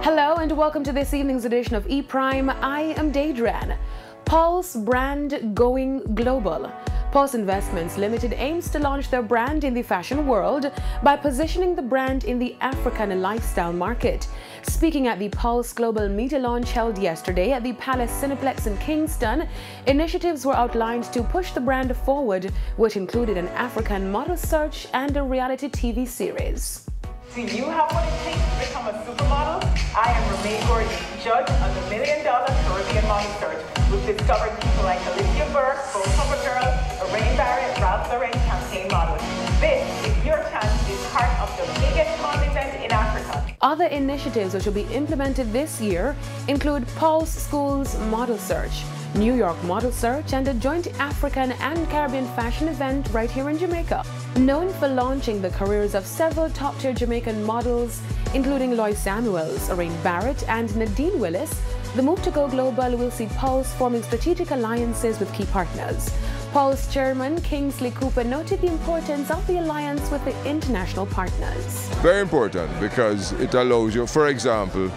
Hello and welcome to this evening's edition of E-Prime. I am Daedran. Pulse brand going global. Pulse Investments Limited aims to launch their brand in the fashion world by positioning the brand in the African lifestyle market. Speaking at the Pulse Global Media launch held yesterday at the Palace Cineplex in Kingston, initiatives were outlined to push the brand forward, which included an African model search and a reality TV series. Do you have what it takes to become a supermodel? I am Romaine Gordon, judge on the $1 Million Caribbean Model Search. We've discovered people like Alicia Burke, Full Cover Girl, Lorraine Barrett, Ralph Lauren campaign model. This is your chance to be part of the biggest model event in Africa. Other initiatives which will be implemented this year include Pulse Schools Model Search, New York Model Search, and a joint African and Caribbean fashion event right here in Jamaica. Known for launching the careers of several top-tier Jamaican models, including Lois Samuels, Lorraine Barrett, and Nadine Willis, the move to go global will see Pulse forming strategic alliances with key partners. Pulse chairman Kingsley Cooper noted the importance of the alliance with the international partners. Very important because it allows you, for example,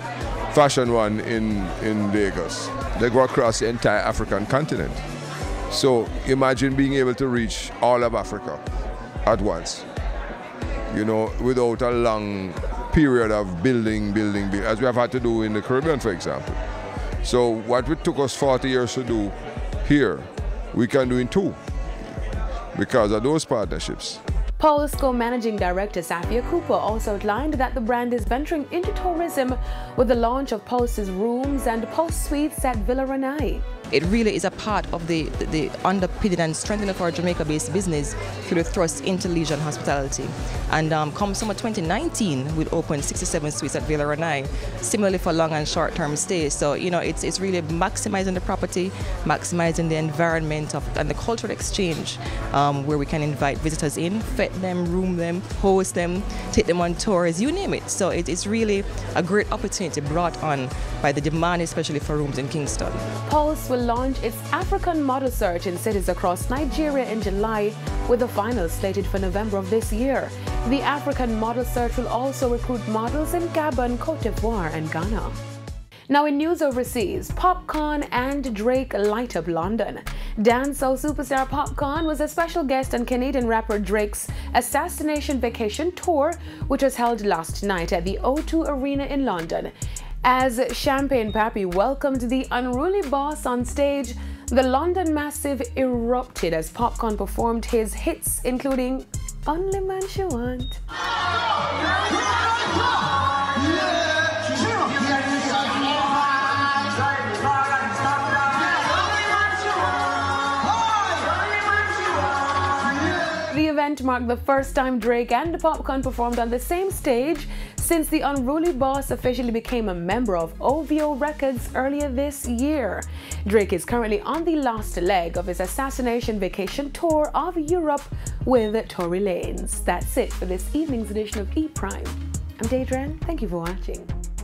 Fashion One in Lagos. They go across the entire African continent. So imagine being able to reach all of Africa at once, you know, without a long period of building, as we have had to do in the Caribbean, for example. So what it took us 40 years to do here, we can do in 2 because of those partnerships. Pulse co-managing director Safia Cooper also outlined that the brand is venturing into tourism with the launch of Pulse's rooms and Pulse Suites at Villa Ranai. It really is a part of the underpinning and strengthening of our Jamaica-based business through the thrust into leisure and hospitality. And come summer 2019, we'll open 67 suites at Villa Ranai, similarly for long and short-term stays. So, you know, it's really maximizing the property, maximizing the environment and the cultural exchange where we can invite visitors in, vet them, room them, host them, take them on tours, you name it. So it's really a great opportunity brought on by the demand, especially for rooms in Kingston. Pulse will launch its African model search in cities across Nigeria in July, with the final slated for November of this year. The African model search will also recruit models in Gabon, Cote d'Ivoire, and Ghana. Now in news overseas, Popcorn and Drake light up London. Dancehall superstar Popcorn was a special guest on Canadian rapper Drake's Assassination Vacation tour, which was held last night at the O2 Arena in London. As Champagne Papi welcomed the unruly boss on stage, the London Massive erupted as Popcorn performed his hits including Only Man She Want. The event marked the first time Drake and Popcorn performed on the same stage since the unruly boss officially became a member of OVO Records earlier this year. Drake is currently on the last leg of his Assassination Vacation tour of Europe with Tory Lanez. That's it for this evening's edition of E-Prime. I'm Daedran. Thank you for watching.